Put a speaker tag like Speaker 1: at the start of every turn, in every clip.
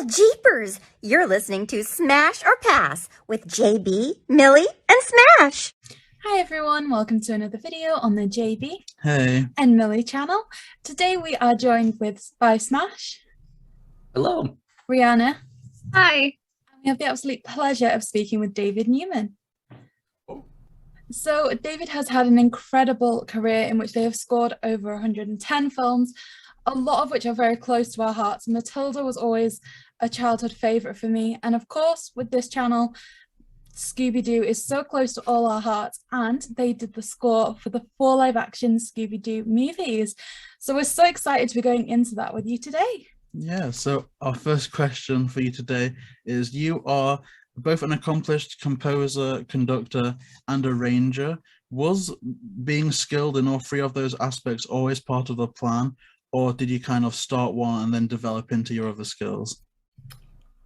Speaker 1: Well, jeepers! You're listening to Smash or Pass with JayBee, Milly, and Smash.
Speaker 2: Hi everyone, welcome to another video on the JayBee
Speaker 3: Hey.
Speaker 2: and Milly channel. Today we are joined by Smash.
Speaker 4: Hello.
Speaker 2: Rihanna.
Speaker 5: Hi.
Speaker 2: And we have the absolute pleasure of speaking with David Newman. So David has had an incredible career in which they have scored over 110 films, a lot of which are very close to our hearts. Matilda was always a childhood favourite for me. And of course, with this channel, Scooby-Doo is so close to all our hearts, and they did the score for the 4 live-action Scooby-Doo movies. So we're so excited to be going into that with you today.
Speaker 3: Yeah, so our first question for you today is, you are both an accomplished composer, conductor, and arranger. Was being skilled in all 3 of those aspects always part of the plan, or did you kind of start one and then develop into your other skills?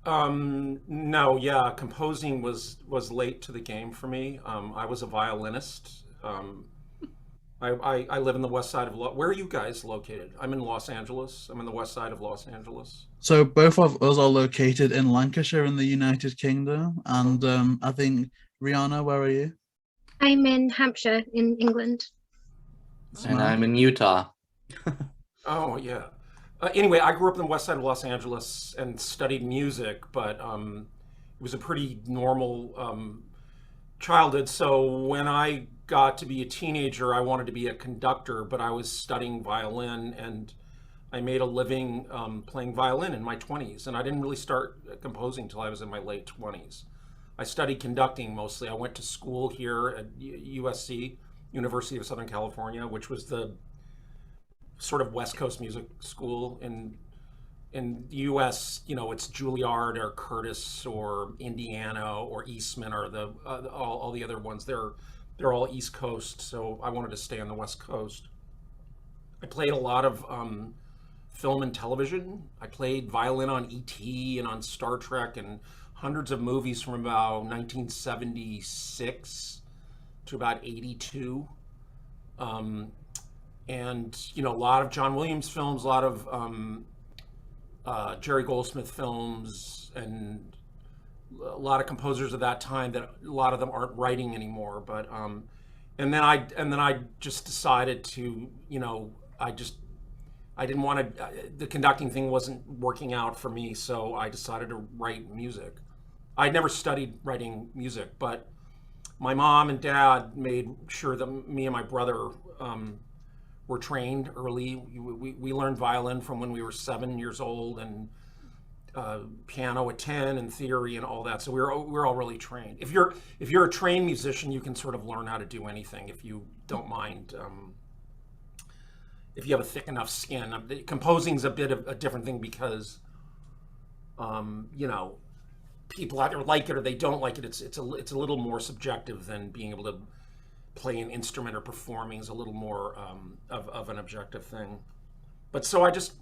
Speaker 6: No, yeah, composing was late to the game for me. I was a violinist. I live in the west side of where are you guys located? I'm in Los Angeles. I'm in the west side of Los Angeles.
Speaker 3: So both of us are located in Lancashire in the United Kingdom, and I think, Rihanna, where are you?
Speaker 5: I'm in Hampshire in England.
Speaker 4: And I'm in Utah.
Speaker 6: Oh, yeah. Anyway, I grew up in the west side of Los Angeles and studied music, but it was a pretty normal childhood. So when I got to be a teenager, I wanted to be a conductor, but I was studying violin, and I made a living playing violin in my 20s. And I didn't really start composing until I was in my late 20s. I studied conducting mostly. I went to school here at USC, University of Southern California, which was the sort of West Coast music school. In the U.S., you know, it's Juilliard or Curtis or Indiana or Eastman or the all the other ones. They're all East Coast, so I wanted to stay on the West Coast. I played a lot of film and television. I played violin on E.T. and on Star Trek and hundreds of movies from about 1976 to about 82. And, you know, a lot of John Williams films, a lot of Jerry Goldsmith films, and a lot of composers of that time that a lot of them aren't writing anymore. But and then I just decided to, you know, I didn't want to, the conducting thing wasn't working out for me, so I decided to write music. I'd never studied writing music, but my mom and dad made sure that me and my brother were trained early. We learned violin from when we were 7 years old, and piano at 10, and theory and all that. So we're all really trained. If you're a trained musician, you can sort of learn how to do anything if you don't mind. If you have a thick enough skin. Composing's a bit of a different thing because, you know, people either like it or they don't like it. It's a little more subjective than being able to play an instrument or performing is a little more of an objective thing. But so I just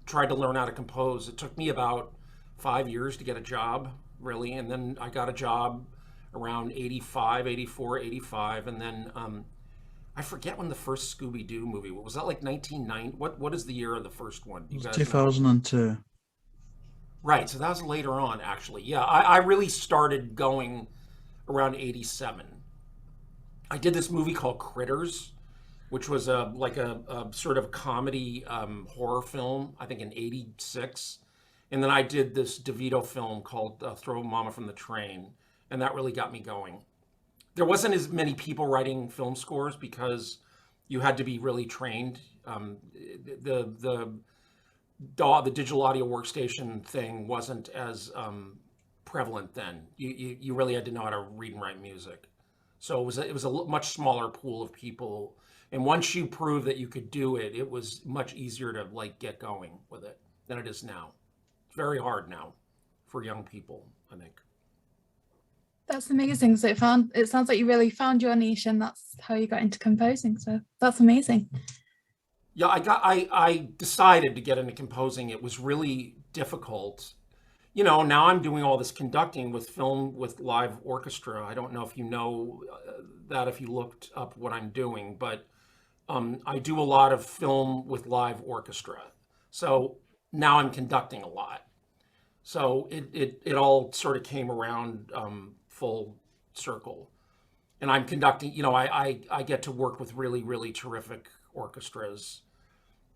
Speaker 6: tried to learn how to compose. It took me about 5 years to get a job, really. And then I got a job around 85, 84, 85. And then I forget when the first Scooby-Doo movie, was that like 1990? What is the year of the first one? You guys
Speaker 3: 2002.
Speaker 6: know? Right, so that was later on, actually. Yeah, I really started going around 87. I did this movie called Critters, which was like a sort of comedy horror film, I think in 86. And then I did this DeVito film called Throw Mama from the Train, and that really got me going. There wasn't as many people writing film scores because you had to be really trained. The digital audio workstation thing wasn't as prevalent then. You really had to know how to read and write music. So it was a much smaller pool of people, and once you proved that you could do it, it was much easier to like get going with it than it is now. It's very hard now for young people, I think.
Speaker 2: That's amazing. So it sounds like you really found your niche, and that's how you got into composing. So that's amazing.
Speaker 6: Yeah, I decided to get into composing. It was really difficult. You know, now I'm doing all this conducting with film with live orchestra. I don't know if you know that, if you looked up what I'm doing, but I do a lot of film with live orchestra. So now I'm conducting a lot. So it all sort of came around full circle. And I'm conducting, I get to work with really, really terrific orchestras.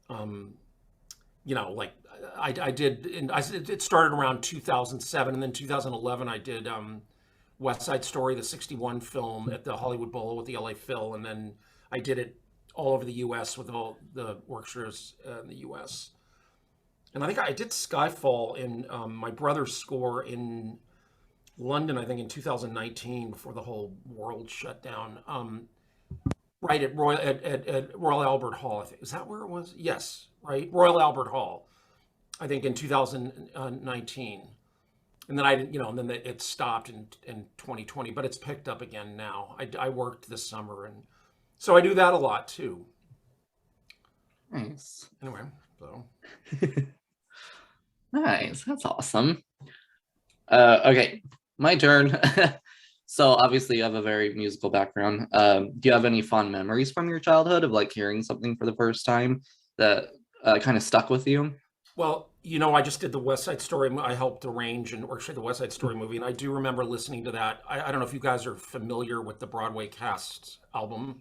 Speaker 6: Like I did, it started around 2007, and then 2011 I did West Side Story, the 61 film at the Hollywood Bowl with the LA Phil, and then I did it all over the U.S. with all the orchestras in the U.S. And I think I did Skyfall in my brother's score in London, I think in 2019, before the whole world shut down. Right at Royal Albert Hall, I think. Is that where it was? Yes, right? Royal Albert Hall, I think in 2019. And then and then it stopped in 2020, but it's picked up again now. I worked this summer, and so I do that a lot too.
Speaker 4: Nice.
Speaker 6: Anyway, so.
Speaker 4: Nice. That's awesome. Okay, my turn. So obviously you have a very musical background. Do you have any fond memories from your childhood of like hearing something for the first time that kind of stuck with you?
Speaker 6: Well, I just did the West Side Story. I helped arrange and orchestrate the West Side Story movie, and I do remember listening to that. I don't know if you guys are familiar with the Broadway Cast album.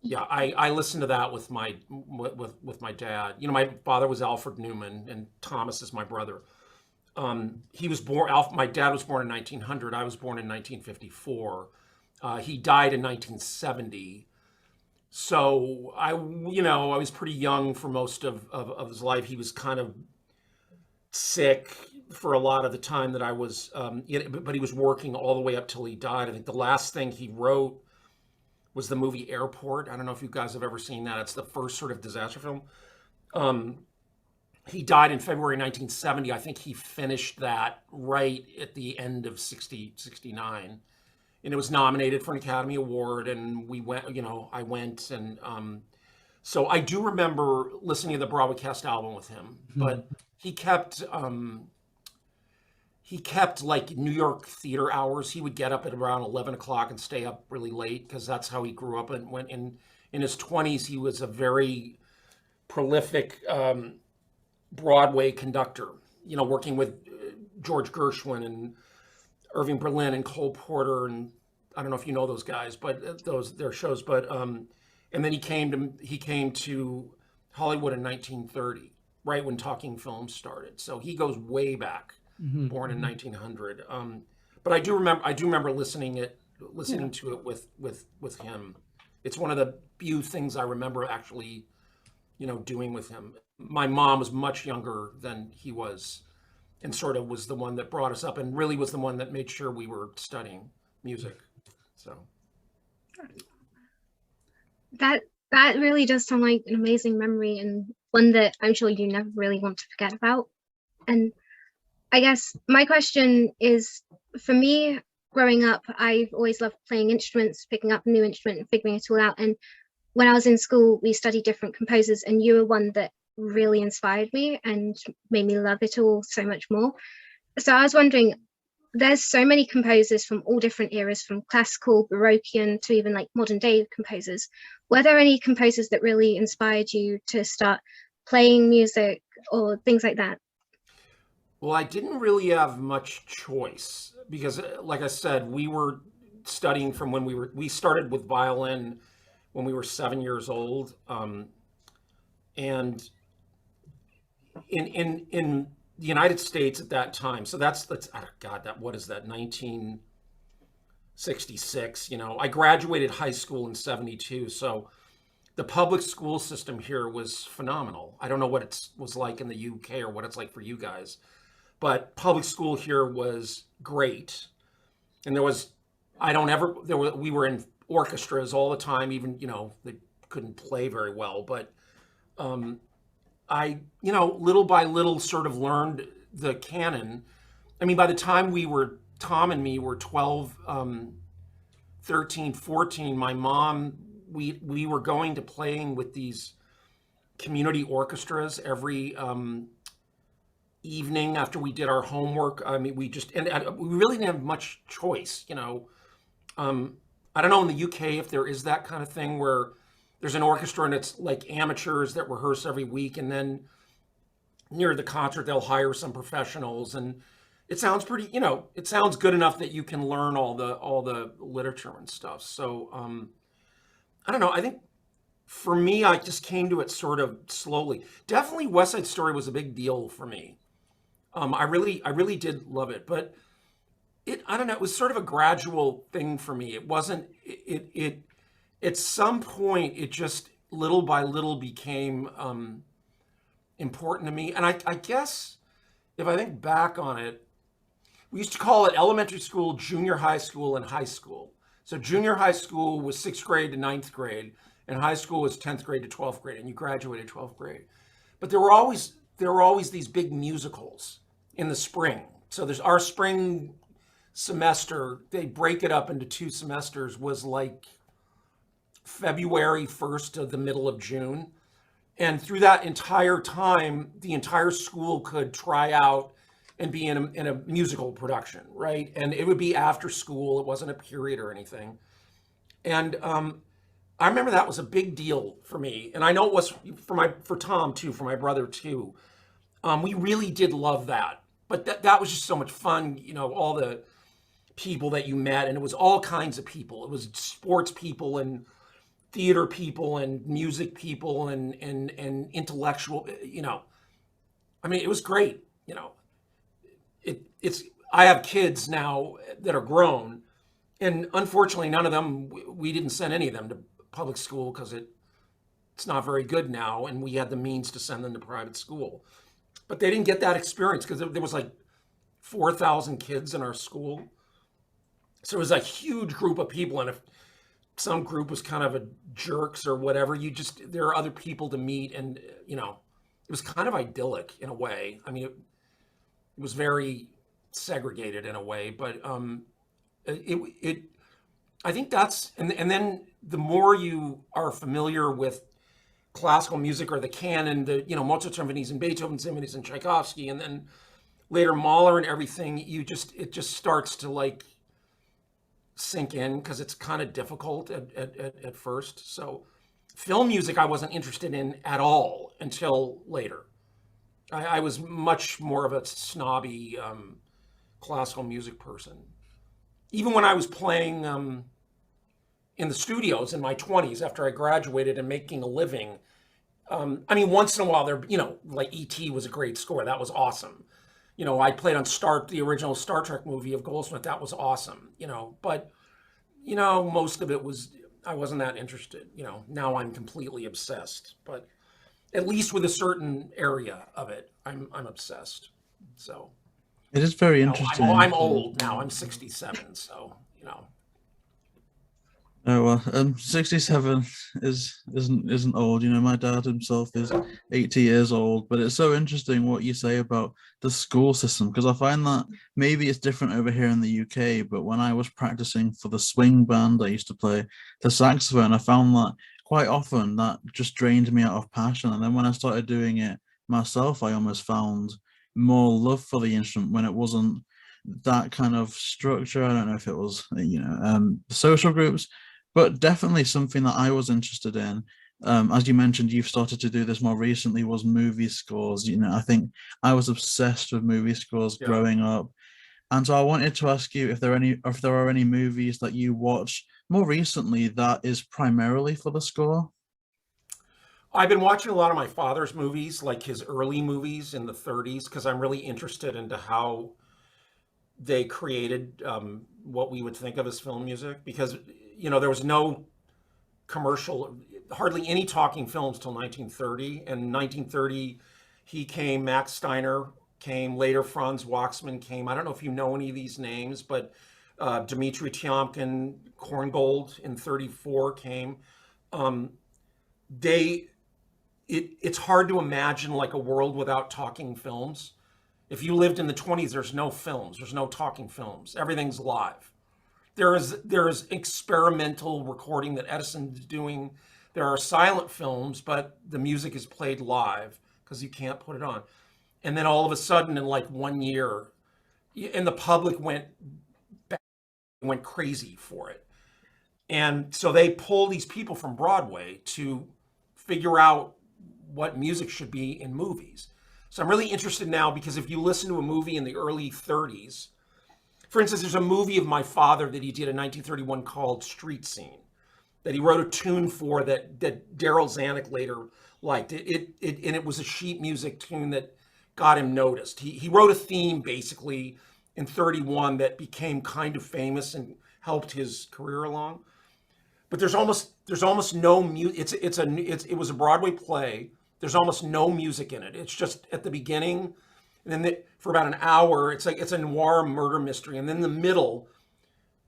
Speaker 6: Yeah, I listened to that with my dad. My father was Alfred Newman, and Thomas is my brother. He was born. My dad was born in 1900. I was born in 1954. He died in 1970. So I was pretty young for most of his life. He was kind of sick for a lot of the time that I was, but he was working all the way up till he died. I think the last thing he wrote was the movie Airport. I don't know if you guys have ever seen that. It's the first sort of disaster film. He died in February 1970. I think he finished that right at the end of 69. And it was nominated for an Academy Award, and we went, I went, and so I do remember listening to the Broadway Cast album with him, but he kept like New York theater hours. He would get up at around 11 o'clock and stay up really late because that's how he grew up. And when in his 20s, he was a very prolific Broadway conductor, working with George Gershwin and Irving Berlin and Cole Porter, and I don't know if you know those guys, but their shows. But and then he came to Hollywood in 1930, right when talking films started. So he goes way back, born in 1900. But I do remember listening to it with him. It's one of the few things I remember actually, doing with him. My mom was much younger than he was, and sort of was the one that brought us up, and really was the one that made sure we were studying music. So
Speaker 5: That really does sound like an amazing memory, and one that I'm sure you never really want to forget about. And I guess my question is, for me, growing up, I've always loved playing instruments, picking up a new instrument and figuring it all out. And when I was in school, we studied different composers, and you were one that really inspired me and made me love it all so much more. So I was wondering, there's so many composers from all different eras, from classical, Baroquean to even like modern day composers. Were there any composers that really inspired you to start playing music or things like that?
Speaker 6: Well, I didn't really have much choice because, like I said, we were studying from when we started with violin when we were 7 years old, and in the United States at that time. So that's oh God, what is that? 1966. I graduated high school in 72. So the public school system here was phenomenal. I don't know what it was like in the UK or what it's like for you guys, but public school here was great. And we were in orchestras all the time, even, they couldn't play very well, but I, little by little sort of learned the canon. I mean, by the time Tom and me were 12, 13, 14, my mom, we were going to playing with these community orchestras every evening after we did our homework. I mean, we really didn't have much choice, I don't know in the UK if there is that kind of thing where there's an orchestra and it's like amateurs that rehearse every week, and then near the concert, they'll hire some professionals, and it sounds pretty, it sounds good enough that you can learn all the literature and stuff. So I don't know. I think for me, I just came to it sort of slowly. Definitely, West Side Story was a big deal for me. I really did love it, but I don't know. It was sort of a gradual thing for me. It wasn't. It at some point, it just little by little became important to me. And I guess if I think back on it, we used to call it elementary school, junior high school, and high school. So junior high school was 6th grade to 9th grade, and high school was 10th grade to 12th grade, and you graduated 12th grade. But there were always these big musicals in the spring. So there's our spring semester, they break it up into 2 semesters, was like February 1st to the middle of June. And through that entire time, the entire school could try out and be in a musical production, right? And it would be after school. It wasn't a period or anything. And I remember that was a big deal for me. And I know it was for Tom too, for my brother too. We really did love that. But that was just so much fun, all the people that you met, and it was all kinds of people. It was sports people and theater people and music people and intellectual, I mean, it was great, I have kids now that are grown, and unfortunately none of them, we didn't send any of them to public school because it's not very good now, and we had the means to send them to private school. But they didn't get that experience because there was like 4,000 kids in our school. So it was a huge group of people, and if some group was kind of a jerks or whatever, there are other people to meet, and it was kind of idyllic in a way. I mean, it was very segregated in a way, but I think that's, and then the more you are familiar with classical music or the canon, the Mozart symphonies and Beethoven symphonies and Tchaikovsky, and then later Mahler and everything, it just starts to like sink in because it's kind of difficult at first. So film music I wasn't interested in at all until later. I was much more of a snobby classical music person. Even when I was playing in the studios in my 20s after I graduated and making a living, I mean, once in a while there, like E.T. was a great score. That was awesome. I played on the original Star Trek movie of Goldsmith. That was awesome, but, most of it I wasn't that interested. Now I'm completely obsessed, but at least with a certain area of it, I'm obsessed. So
Speaker 3: it is very interesting.
Speaker 6: I'm old now. I'm 67, so,
Speaker 3: Oh well, 67 isn't old. My dad himself is 80 years old, but it's so interesting what you say about the school system, because I find that maybe it's different over here in the UK, but when I was practicing for the swing band, I used to play the saxophone. I found that quite often that just drained me out of passion, and then when I started doing it myself, I almost found more love for the instrument when it wasn't that kind of structure. I don't know if it was social groups, but definitely something that I was interested in. As you mentioned, you've started to do this more recently, was movie scores. I think I was obsessed with movie scores growing up. And so I wanted to ask you if there are any movies that you watch more recently that is primarily for the score.
Speaker 6: I've been watching a lot of my father's movies, like his early movies in the 30s, because I'm really interested into how they created what we would think of as film music, because there was no commercial, hardly any talking films till 1930. And 1930, Max Steiner came, later Franz Waxman came. I don't know if you know any of these names, but Dmitri Tiomkin, Korngold in 34 came. It's hard to imagine like a world without talking films. If you lived in the 20s, there's no films, there's no talking films. Everything's live. There is experimental recording that Edison's doing. There are silent films, but the music is played live because you can't put it on. And then all of a sudden, in like 1 year, and the public went crazy for it. And so they pull these people from Broadway to figure out what music should be in movies. So I'm really interested now because if you listen to a movie in the early 30s, for instance, there's a movie of my father that he did in 1931 called Street Scene, that he wrote a tune for that Daryl Zanuck later liked. And it was a sheet music tune that got him noticed. He wrote a theme basically in 31 that became kind of famous and helped his career along. But there's almost no music. It was a Broadway play. There's almost no music in it. It's just at the beginning, and then for about an hour, it's a noir murder mystery, and then in the middle,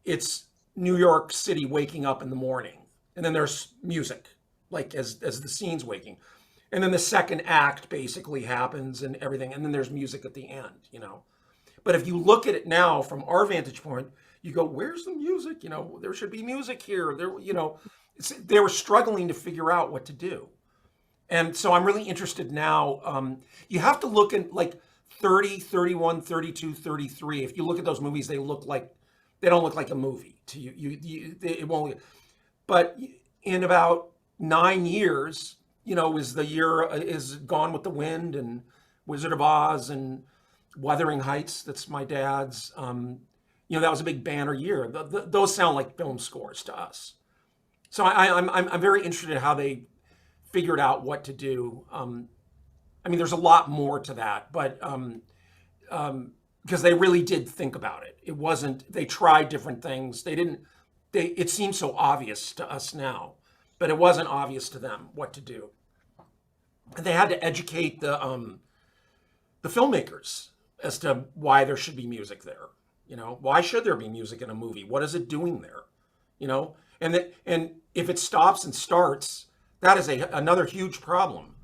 Speaker 6: it's New York City waking up in the morning, and then there's music, like as the scene's waking, and then the second act basically happens and everything, and then there's music at the end, But if you look at it now from our vantage point, you go, "Where's the music? There should be music here." They were struggling to figure out what to do. And so I'm really interested now. You have to look at like 30, 31, 32, 33. If you look at those movies, they don't look like a movie to you. It won't. But in about 9 years, is Gone with the Wind and Wizard of Oz and Wuthering Heights. That's my dad's. That was a big banner year. Those sound like film scores to us. So I'm very interested in how they figured out what to do. There's a lot more to that, but because they really did think about it. It wasn't, they tried different things. It seems so obvious to us now, but it wasn't obvious to them what to do. And they had to educate the filmmakers as to why there should be music there. Why should there be music in a movie? What is it doing there? And if it stops and starts, that is another huge problem.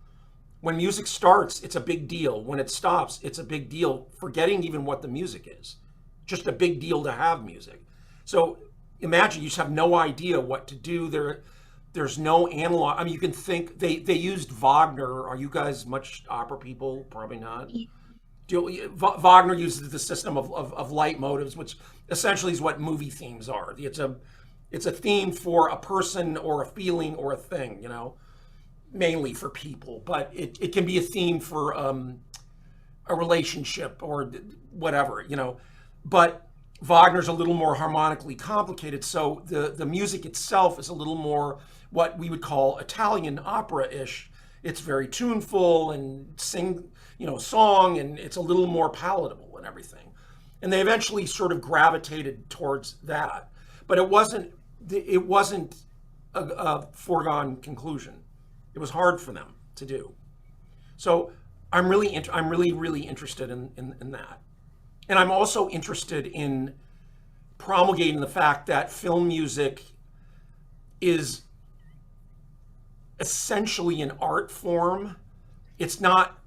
Speaker 6: When music starts, it's a big deal. When it stops, it's a big deal, forgetting even what the music is. Just a big deal to have music. So imagine you just have no idea what to do. There's no analog. You can think, they used Wagner. Are you guys much opera people? Probably not. Wagner uses the system of leitmotifs, which essentially is what movie themes are. It's a theme for a person or a feeling or a thing, mainly for people, but it can be a theme for a relationship or whatever, but Wagner's a little more harmonically complicated. So the music itself is a little more what we would call Italian opera-ish. It's very tuneful and song, and it's a little more palatable and everything. And they eventually sort of gravitated towards that, but it wasn't a foregone conclusion. It was hard for them to do. So I'm really interested in that. And I'm also interested in promulgating the fact that film music is essentially an art form. It's not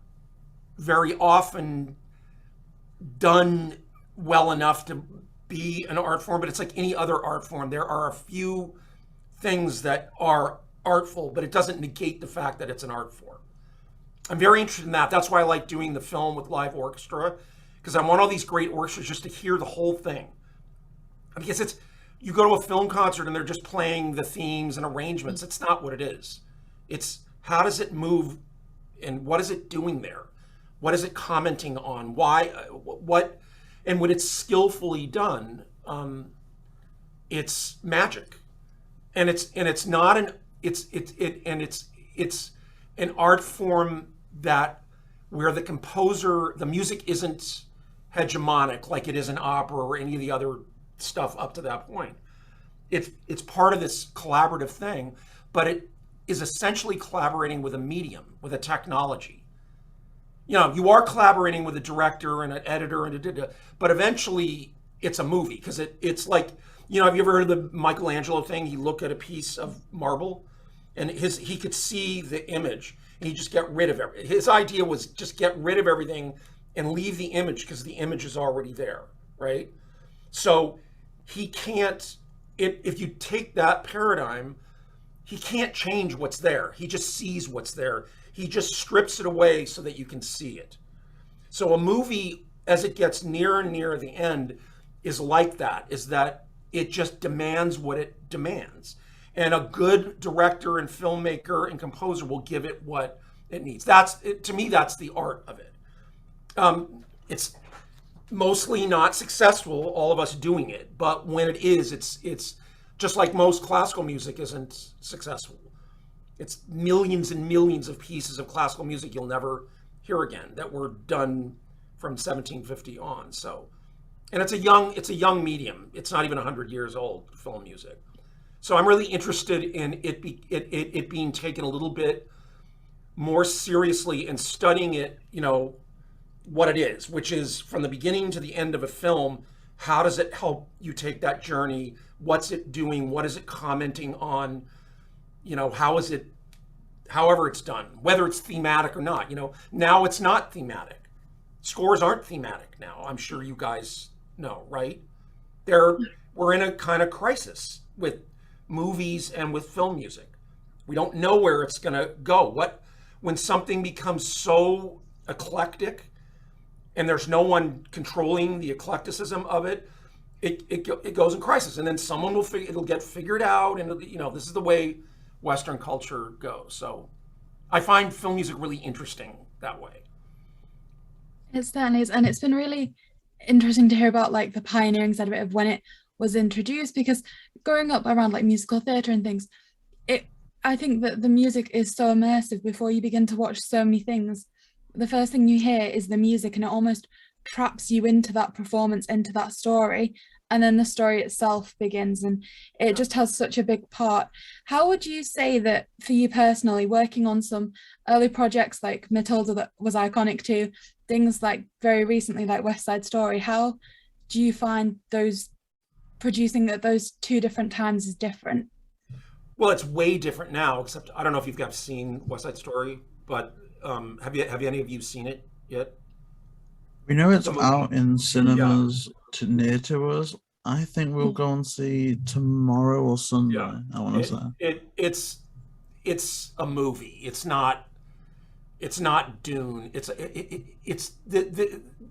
Speaker 6: very often done well enough to be an art form, but it's like any other art form. There are a few things that are artful, but it doesn't negate the fact that it's an art form. I'm very interested in that. That's why I like doing the film with live orchestra, because I want all these great orchestras just to hear the whole thing. Because you go to a film concert and they're just playing the themes and arrangements. It's not what it is. It's how does it move and what is it doing there? What is it commenting on? Why? What? And when it's skillfully done, it's magic. And it's not an it's an art form that where the music isn't hegemonic like it is in opera or any of the other stuff up to that point. It's part of this collaborative thing, but it is essentially collaborating with a medium, with a technology. You are collaborating with a director and an editor but eventually it's a movie because it's like, have you ever heard of the Michelangelo thing? He looked at a piece of marble and he could see the image and he just get rid of everything. His idea was just get rid of everything and leave the image because the image is already there, right? So he can't, if you take that paradigm, he can't change what's there. He just sees what's there. He just strips it away so that you can see it. So a movie, as it gets nearer and nearer the end, is like that, is that it just demands what it demands. And a good director and filmmaker and composer will give it what it needs. To me, that's the art of it. It's mostly not successful, all of us doing it, but when it is, it's just like most classical music isn't successful. It's millions and millions of pieces of classical music you'll never hear again that were done from 1750 on. So, and it's a young medium. It's not even 100 years old, film music. So I'm really interested in it being taken a little bit more seriously and studying it, what it is, which is from the beginning to the end of a film. How does it help you take that journey? What's it doing? What is it commenting on? How is it, however it's done, whether it's thematic or not. Now it's not thematic. Scores aren't thematic now. I'm sure you guys know, right? We're in a kind of crisis with movies and with film music. We don't know where it's going to go. When something becomes so eclectic and there's no one controlling the eclecticism of it, it goes in crisis, and then someone it'll get figured out, and this is the way Western culture goes. So I find film music really interesting that way.
Speaker 2: It certainly is, and it's been really interesting to hear about like the pioneering side of it, of when it was introduced, because growing up around like musical theatre and things, I think that the music is so immersive. Before you begin to watch so many things, the first thing you hear is the music, and it almost traps you into that performance, into that story, and then the story itself begins, and it just has such a big part. How would you say that for you personally, working on some early projects like Matilda that was iconic too, things like very recently like West Side Story, how do you find producing at those two different times is different?
Speaker 6: Well, it's way different now, except I don't know if you've guys seen West Side Story, but have any of you seen it yet?
Speaker 3: We know it's out in cinemas near to us. I think we'll go and see tomorrow or Sunday.
Speaker 6: Yeah.
Speaker 3: I want to say
Speaker 6: It's a movie. It's not Dune.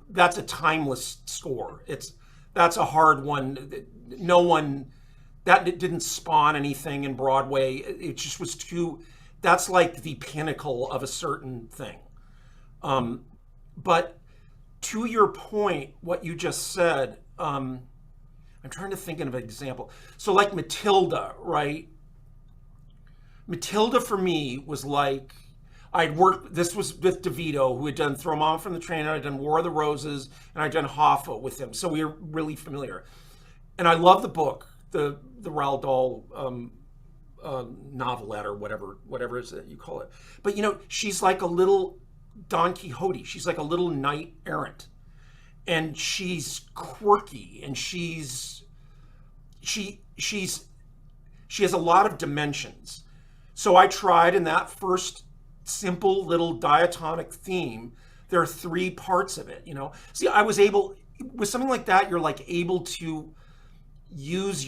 Speaker 6: That's a timeless score. That's a hard one. No one, that didn't spawn anything in Broadway. It just was that's like the pinnacle of a certain thing. But to your point, what you just said, I'm trying to think of an example. So like Matilda, right? Matilda for me was like, this was with DeVito, who had done Throw Mama from the Train, and I'd done War of the Roses, and I'd done Hoffa with him. So we were really familiar. And I love the book, the Roald Dahl novelette, or whatever it is that you call it. But she's like a little Don Quixote. She's like a little knight errant. And she's quirky, and she has a lot of dimensions. So I tried in that first simple little diatonic theme, there are 3 parts of it, See, I was able, with something like that, you're like able to use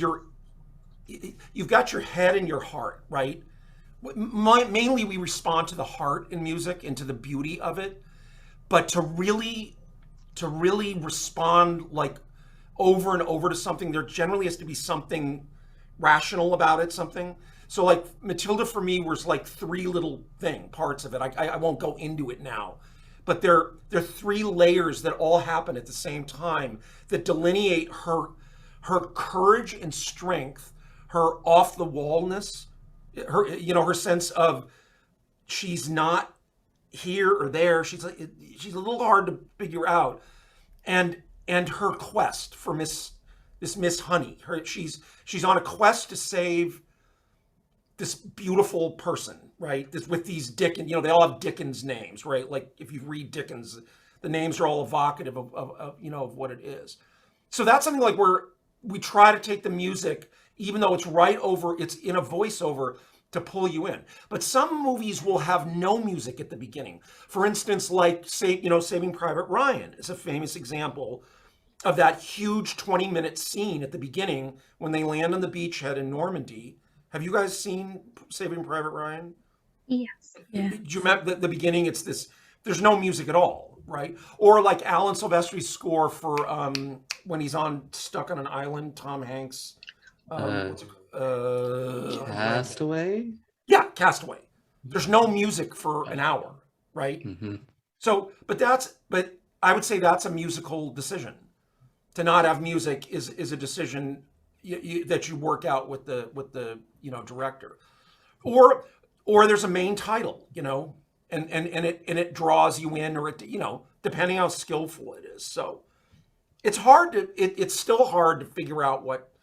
Speaker 6: you've got your head and your heart, right? Mainly we respond to the heart in music and to the beauty of it, but to really respond like over and over to something, there generally has to be something rational about it, something. So like Matilda for me was like 3 little parts of it. I won't go into it now, but they're 3 layers that all happen at the same time that delineate her courage and strength, her off the wallness, her sense of she's not here or there. She's a little hard to figure out, and her quest for Miss Honey. She's on a quest to save this beautiful person, right? With these Dickens, they all have Dickens names, right? Like if you read Dickens, the names are all evocative of what it is. So that's something like where we try to take the music, even though it's it's in a voiceover, to pull you in. But some movies will have no music at the beginning. For instance, like Saving Private Ryan is a famous example of that huge 20-minute scene at the beginning when they land on the beachhead in Normandy. Have you guys seen Saving Private Ryan?
Speaker 5: Yes.
Speaker 2: Yeah.
Speaker 6: Do you remember the beginning? It's this, there's no music at all, right? Or like Alan Silvestri's score for when he's stuck on an island, Tom Hanks.
Speaker 4: Castaway?
Speaker 6: Yeah, Castaway. There's no music for an hour, right?
Speaker 4: Mm-hmm.
Speaker 6: So, but I would say that's a musical decision. To not have music is a decision that you work out with the director, or there's a main title, and it draws you in, or depending how skillful it is. So it's hard to it's still hard to figure out what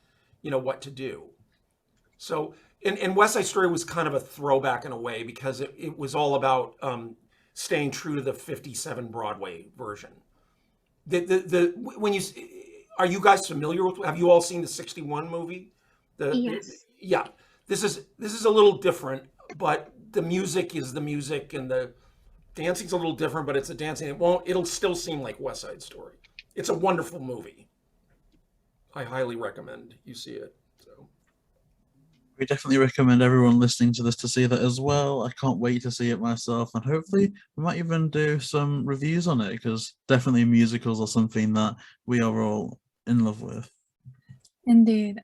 Speaker 6: to do. So and West Side Story was kind of a throwback in a way, because it was all about staying true to the 57 Broadway version. Are you guys familiar with? Have you all seen the 61 movie?
Speaker 5: Yes.
Speaker 6: Yeah. This is a little different, but the music is the music, and the dancing's a little different, but it's a dancing. It'll still seem like West Side Story. It's a wonderful movie. I highly recommend you see it. So
Speaker 3: We definitely recommend everyone listening to this to see that as well. I can't wait to see it myself, and hopefully we might even do some reviews on it, because definitely musicals are something that we are all in love with.
Speaker 2: Indeed.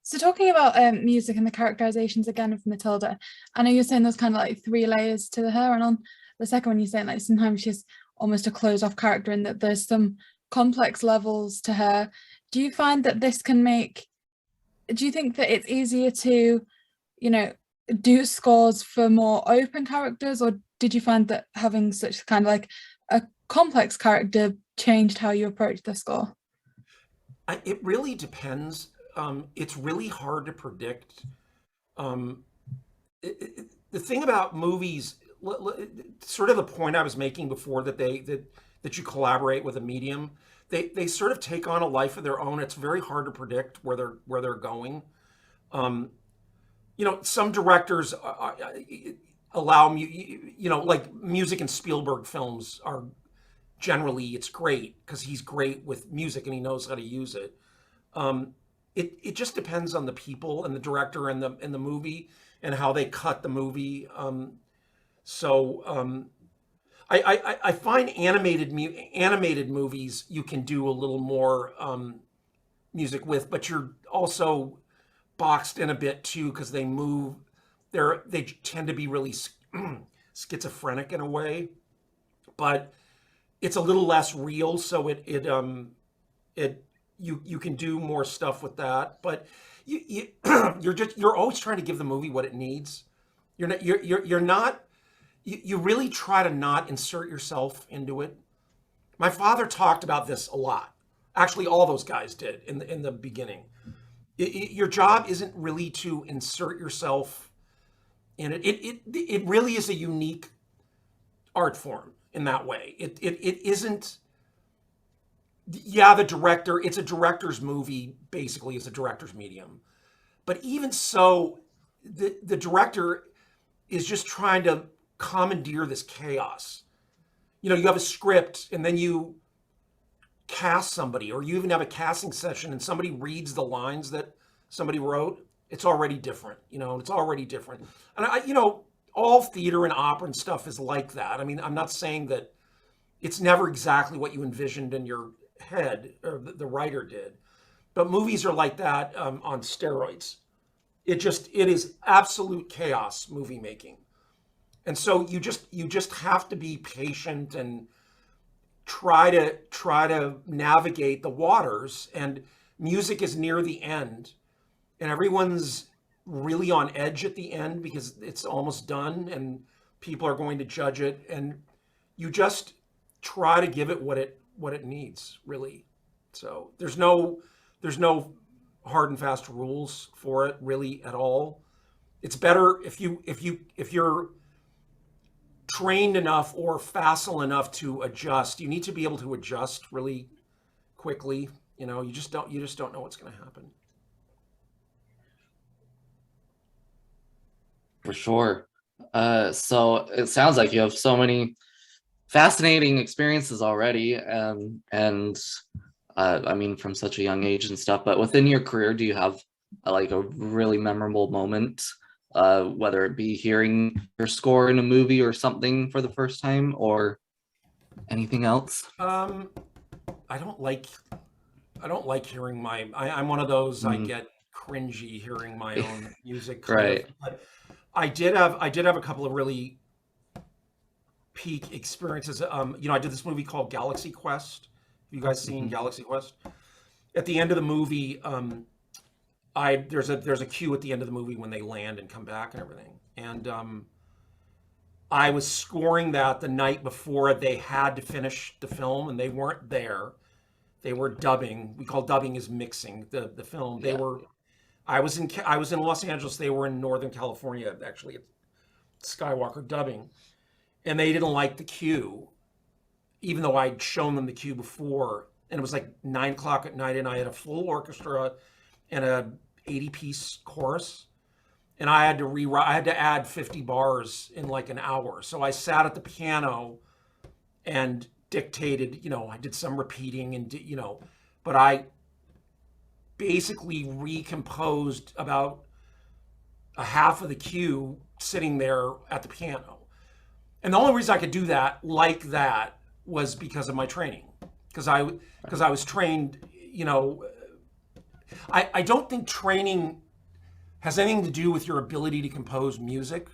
Speaker 2: So talking about music and the characterizations again of Matilda, I know you're saying there's kind of like 3 layers to her, and on the second one you're saying like sometimes she's almost a closed-off character, and that there's some complex levels to her. Do you find that this can make? Do you think that it's easier to, do scores for more open characters, or did you find that having such kind of like a complex character changed how you approach the score?
Speaker 6: It really depends. It's really hard to predict. The thing about movies, sort of the point I was making before, that that you collaborate with a medium. They sort of take on a life of their own. It's very hard to predict where they're going. Some directors allow like music in Spielberg films are generally, it's great because he's great with music and he knows how to use it. It just depends on the people and the director and the movie and how they cut the movie. I find animated movies you can do a little more music with, but you're also boxed in a bit too, because they tend to be really schizophrenic in a way, but it's a little less real, so you can do more stuff with that. But you're always trying to give the movie what it needs. You really try to not insert yourself into it. My father talked about this a lot. Actually, all those guys did in the beginning. Your job isn't really to insert yourself in it. It really is a unique art form in that way. It isn't. Yeah, the director. It's a director's movie. Basically, it's a director's medium. But even so, the director is just trying to commandeer this chaos. You have a script, and then you cast somebody, or you even have a casting session, and somebody reads the lines that somebody wrote. It's already different. It's already different. And all theater and opera and stuff is like that. I mean, I'm not saying that it's never exactly what you envisioned in your head, or the writer did, but movies are like that on steroids. It is absolute chaos, movie making. And so you just have to be patient and try to navigate the waters. And music is near the end, and everyone's really on edge at the end because it's almost done and people are going to judge it, and you just try to give it what it needs, really. So there's no hard and fast rules for it really at all. It's better if you're trained enough or facile enough to adjust. You need to be able to adjust really quickly. You just don't know what's going to happen.
Speaker 4: For sure. So it sounds like you have so many fascinating experiences already, and I mean, from such a young age and stuff. But within your career, do you have like a really memorable moment, whether it be hearing your score in a movie or something for the first time, or anything else?
Speaker 6: I don't like hearing I'm one of those. I get cringy hearing my own music.
Speaker 4: Right.
Speaker 6: But I did have a couple of really peak experiences. I did this movie called Galaxy Quest. Have you guys seen Galaxy Quest? At the end of the movie, there's a cue at the end of the movie when they land and come back and everything. And I was scoring that the night before they had to finish the film, and they weren't there. They were dubbing. We call dubbing is mixing the film. They were. I was in Los Angeles. They were in Northern California, actually, at Skywalker dubbing, and they didn't like the cue, even though I'd shown them the cue before. And it was like 9 o'clock at night, and I had a full orchestra and a 80-piece chorus, and I had to rewrite. I had to add 50 bars in like an hour. So I sat at the piano and dictated. I did some repeating and but I basically recomposed about a half of the cue sitting there at the piano. And the only reason I could do that like that was because of my training. Because I was trained, I don't think training has anything to do with your ability to compose music.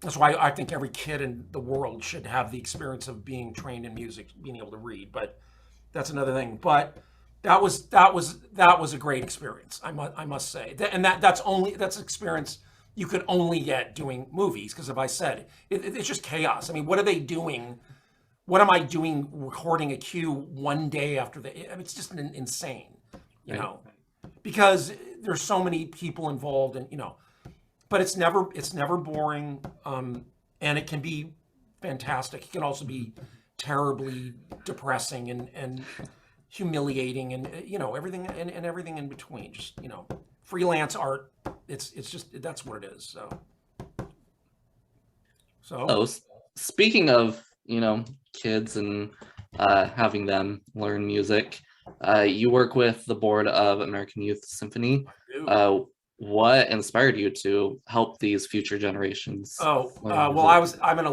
Speaker 6: That's why I think every kid in the world should have the experience of being trained in music, being able to read. But that's another thing. But that was a great experience. I must say, that's an experience you could only get doing movies. Because if I said it's just chaos. I mean, what are they doing? What am I doing recording a cue one day after it's just insane, because there's so many people involved and, but it's never boring. And it can be fantastic. It can also be terribly depressing and humiliating and, everything and everything in between. Just, freelance art. It's just, that's what it is. So
Speaker 4: speaking of, kids and having them learn music, you work with the board of American Youth Symphony. What inspired you to help these future generations?
Speaker 6: I'm in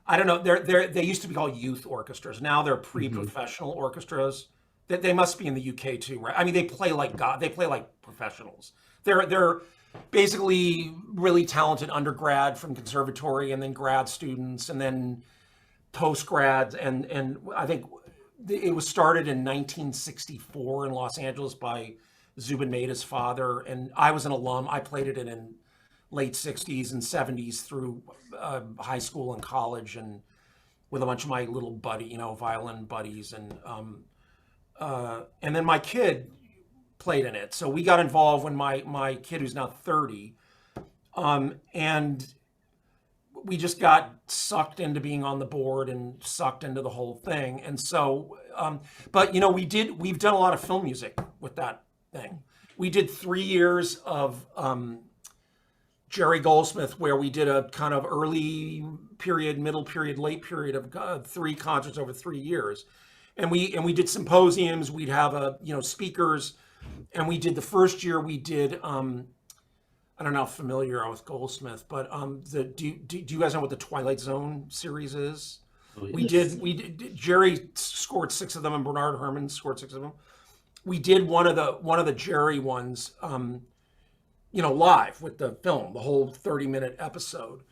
Speaker 6: I don't know. They used to be called youth orchestras. Now they're pre-professional orchestras. They must be in the UK too, right? I mean, they play like God. They play like professionals. They're basically really talented undergrad from conservatory, and then grad students, and then post grads, and I think it was started in 1964 in Los Angeles by Zubin Mehta's father, and I was an alum. I played it in late 60s and 70s through high school and college, and with a bunch of my little violin buddies, and then my kid played in it. So we got involved when my kid, who's now 30, and we just got sucked into being on the board and sucked into the whole thing. And so, but we've done a lot of film music with that thing. We did 3 years of Jerry Goldsmith, where we did a kind of early period, middle period, late period of 3 concerts over 3 years. And we did symposiums. We'd have speakers. And we did the first year. We did I don't know how familiar you are with Goldsmith, but do you guys know what the Twilight Zone series is? Oh, yes. We did. Jerry scored 6 of them, and Bernard Herrmann scored 6 of them. We did one of the Jerry ones, live with the film, the whole 30-minute episode,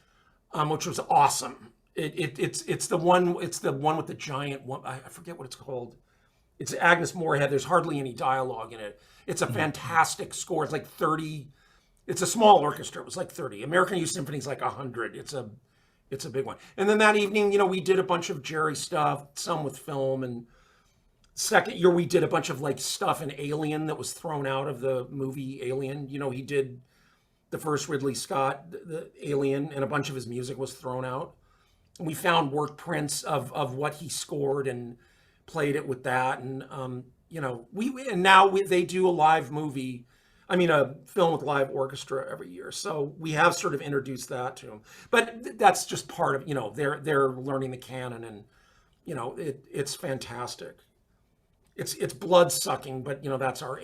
Speaker 6: which was awesome. It's the one with the giant one. I forget what it's called. It's Agnes Moorehead. There's hardly any dialogue in it. It's a fantastic score. It's like 30. It's a small orchestra. It was like 30. American Youth Symphony is like 100. It's a big one. And then that evening, we did a bunch of Jerry stuff, some with film. And second year, we did a bunch of like stuff in Alien that was thrown out of the movie Alien. He did the first Ridley Scott, the Alien, and a bunch of his music was thrown out. And we found work prints of what he scored and played it with that. And, they do a live movie. A film with live orchestra every year. So we have sort of introduced that to them. But that's just part of, they're learning the canon, and, it's fantastic. It's blood sucking, but that's our,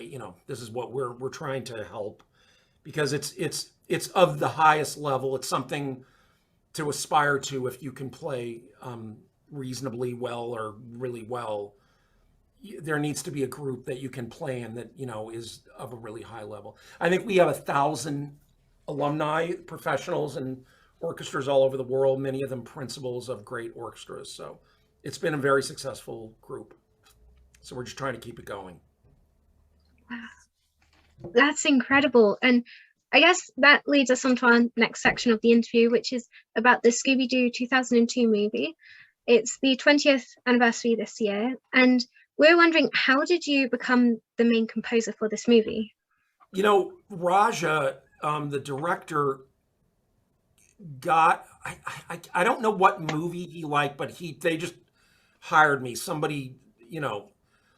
Speaker 6: this is what we're trying to help, because it's of the highest level. It's something to aspire to if you can play reasonably well or really well. There needs to be a group that you can play in that, is of a really high level. I think we have 1,000 alumni, professionals, and orchestras all over the world, many of them principals of great orchestras. So it's been a very successful group. So we're just trying to keep it going.
Speaker 5: Wow. That's incredible. And I guess that leads us on to our next section of the interview, which is about the Scooby-Doo 2002 movie. It's the 20th anniversary this year. And we're wondering, how did you become the main composer for this movie?
Speaker 6: You know, Raja, the director, got, I don't know what movie he liked, but they just hired me. Somebody, you know,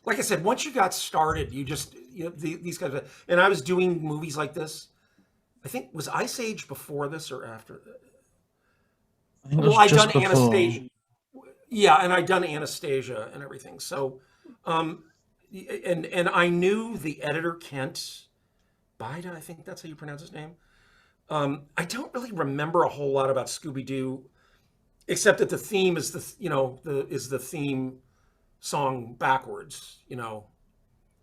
Speaker 6: like I said, once you got started, these guys, and I was doing movies like this. I think, was Ice Age before this or after?
Speaker 3: I think it was
Speaker 6: Well, I'd
Speaker 3: just
Speaker 6: done
Speaker 3: before.
Speaker 6: Anastasia. Yeah, and I'd done Anastasia and everything. So, and I knew the editor, Kent Bida, I think that's how you pronounce his name. I don't really remember a whole lot about Scooby-Doo, except that the theme is the theme song backwards. You know,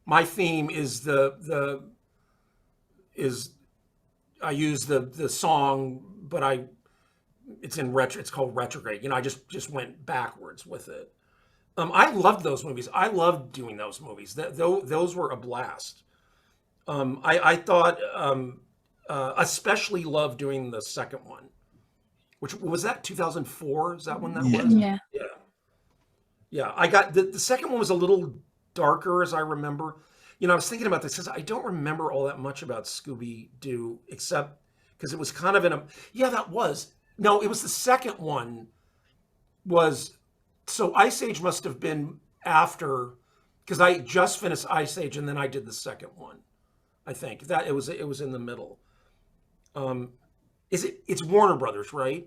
Speaker 6: my theme is I use the song, but it's called retrograde. You know, I just went backwards with it. I loved those movies. I loved doing those movies. Those were a blast. I thought especially loved doing the second one, which was that 2004. Is that when that was?
Speaker 2: Yeah.
Speaker 6: Yeah. I got the second one was a little darker, as I remember. You know, I was thinking about this because I don't remember all that much about Scooby-Doo, except because it was kind of it was the second one so Ice Age must have been after, because I just finished Ice Age and then I did the second one. I think that it was in the middle. It's Warner Brothers, right?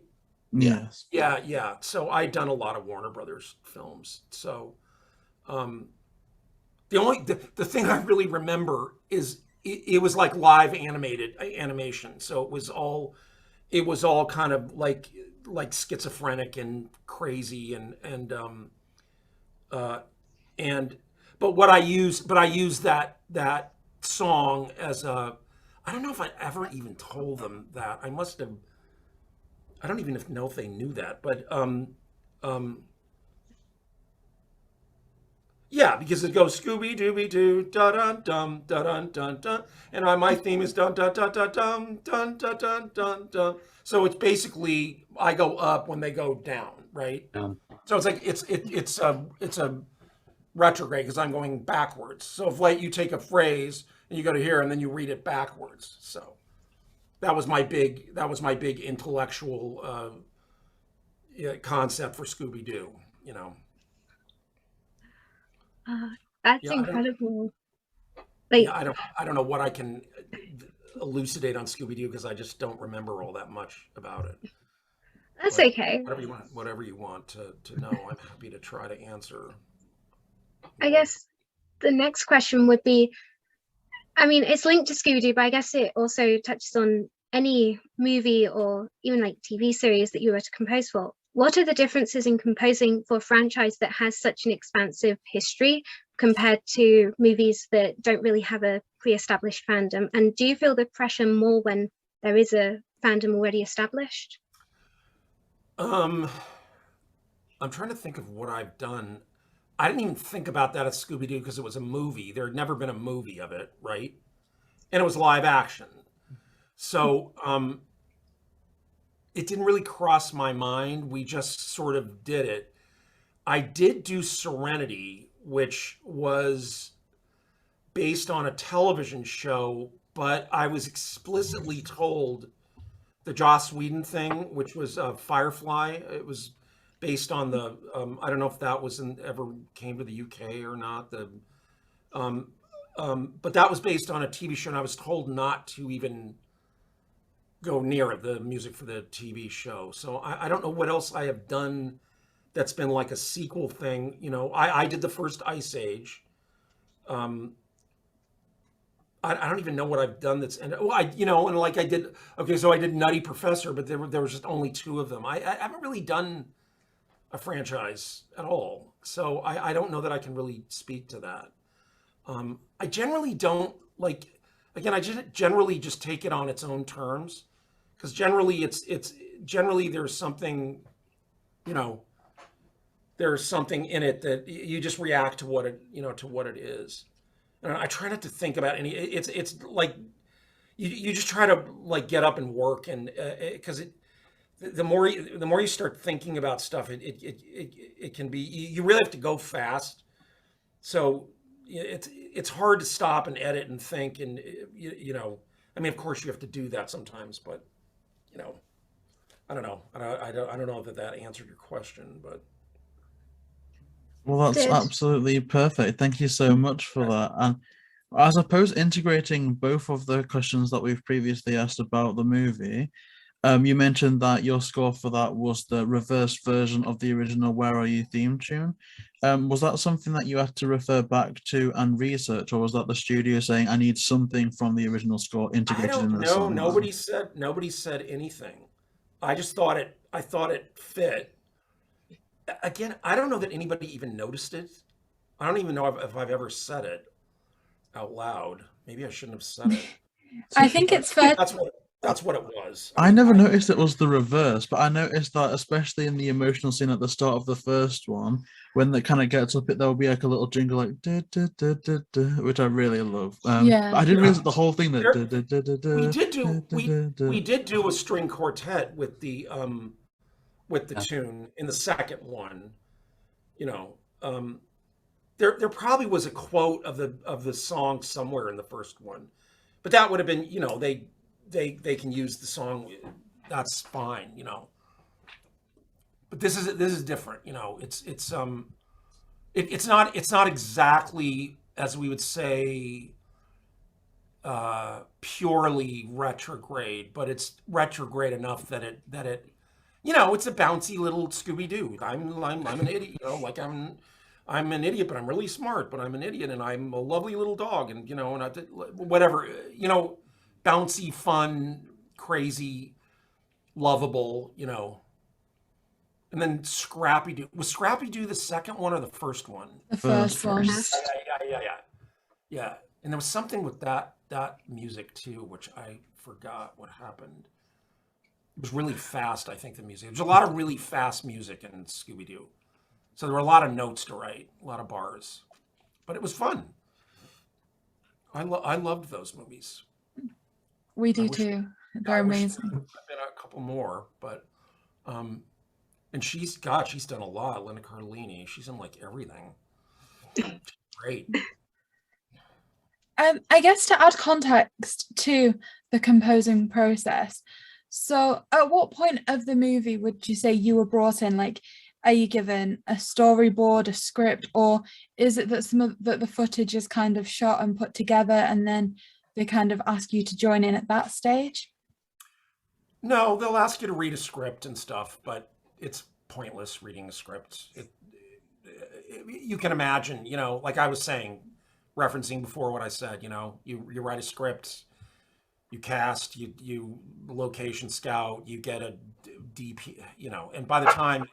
Speaker 3: Yes.
Speaker 6: Yeah. So I'd done a lot of Warner Brothers films. So the thing I really remember is it was like live animation. So it was all kind of like schizophrenic and crazy but I used that song as I don't know if I ever even told them that. I must have. I don't even know if they knew that, but yeah, because it goes Scooby Dooby Doo da dun dum da dun dun dun, and my theme is dun dun dun dun dun dun dun dun dun dun. So it's basically I go up when they go down, right? So it's like it's a retrograde because I'm going backwards. So if you take a phrase and you go to here and then you read it backwards. So that was my big intellectual concept for Scooby-Doo, you know.
Speaker 5: That's incredible.
Speaker 6: I don't know what I can elucidate on Scooby-Doo because I just don't remember all that much about it.
Speaker 5: That's
Speaker 6: But
Speaker 5: okay.
Speaker 6: whatever you want to know, I'm happy to try to answer.
Speaker 5: I guess the next question would be, I mean, it's linked to Scooby-Doo, but I guess it also touches on any movie or even like TV series that you were to compose for. What are the differences in composing for a franchise that has such an expansive history compared to movies that don't really have a pre-established fandom? And do you feel the pressure more when there is a fandom already established?
Speaker 6: I'm trying to think of what I've done. I didn't even think about that at Scooby-Doo because it was a movie. There had never been a movie of it, right? And it was live action. So it didn't really cross my mind. We just sort of did it. I did do Serenity, which was based on a television show, but I was explicitly told the Joss Whedon thing, which was Firefly. It was based on the I don't know if that ever came to the UK or not. But that was based on a TV show, and I was told not to even go near it, the music for the TV show. So I don't know what else I have done that's been like a sequel thing. You know, I did the first Ice Age. I don't even know what I've done so I did Nutty Professor, but there was just only two of them. I haven't really done a franchise at all. So I don't know that I can really speak to that. I generally don't again, I just generally just take it on its own terms, because generally it's generally there's something, you know, there's something in it that you just react to what it, you know, to what it is. And I try not to think about any. It's like you just try to like get up and work, and because the more you start thinking about stuff, it can be, you really have to go fast. So it's hard to stop and edit and think, and you know, I mean, of course you have to do that sometimes, but you know, I don't know. I don't know that answered your question, but.
Speaker 3: Well, that's
Speaker 5: Did.
Speaker 3: absolutely perfect. Thank you so much for that. And I suppose integrating both of the questions that we've previously asked about the movie, you mentioned that your score for that was the reversed version of the original "Where Are You" theme tune. Was that something that you had to refer back to and research, or was that the studio saying, "I need something from the original score
Speaker 6: I
Speaker 3: integrated in
Speaker 6: don't
Speaker 3: the
Speaker 6: know.
Speaker 3: song"?
Speaker 6: Nobody said anything. I just thought I thought it fit. Again, I don't know that anybody even noticed it. I don't even know if I've ever said it out loud. Maybe I shouldn't have said it.
Speaker 2: I think it's fair.
Speaker 6: That's what it was.
Speaker 3: I never noticed it was the reverse, but I noticed that especially in the emotional scene at the start of the first one, when it kind of gets up, there'll be like a little jingle like duh, duh, duh, duh, duh, which I really love.
Speaker 2: Yeah.
Speaker 3: But I didn't realize the whole thing that
Speaker 6: There-
Speaker 3: duh, duh, duh, duh, duh,
Speaker 6: We did
Speaker 3: duh,
Speaker 6: do
Speaker 3: duh, duh,
Speaker 6: we
Speaker 3: duh.
Speaker 6: did do a string quartet with the tune in the second one. You know, there probably was a quote of the song somewhere in the first one, but that would have been, you know, they can use the song, that's fine, you know. But this is different, you know. It's not exactly, as we would say, purely retrograde, but it's retrograde enough that it you know, it's a bouncy little Scooby-Doo. I'm an idiot, you know, like I'm an idiot, but I'm really smart, but I'm an idiot, and I'm a lovely little dog, and you know, and whatever, you know, bouncy, fun, crazy, lovable, you know. And then Scrappy-Doo. Was Scrappy-Doo the second one or the first one?
Speaker 2: The first one.
Speaker 6: Yeah. And there was something with that music too, which I forgot what happened. It was really fast, I think, the music. There's a lot of really fast music in Scooby-Doo. So there were a lot of notes to write, a lot of bars. But it was fun. I loved those movies.
Speaker 2: We
Speaker 6: I
Speaker 2: do
Speaker 6: wish-
Speaker 2: too. They're
Speaker 6: I wish
Speaker 2: amazing.
Speaker 6: there had been a couple more, but and she's done a lot. Linda Cardellini, she's in like everything. She's great.
Speaker 2: I guess to add context to the composing process. So, at what point of the movie would you say you were brought in? Like, are you given a storyboard, a script, or is it that that the footage is kind of shot and put together, and then they kind of ask you to join in at that stage?
Speaker 6: No, they'll ask you to read a script and stuff, but it's pointless reading a script. You can imagine, you know, like I was saying, referencing before what I said, you know, you write a script, you cast, you location scout, you get a DP, you know, and by the time,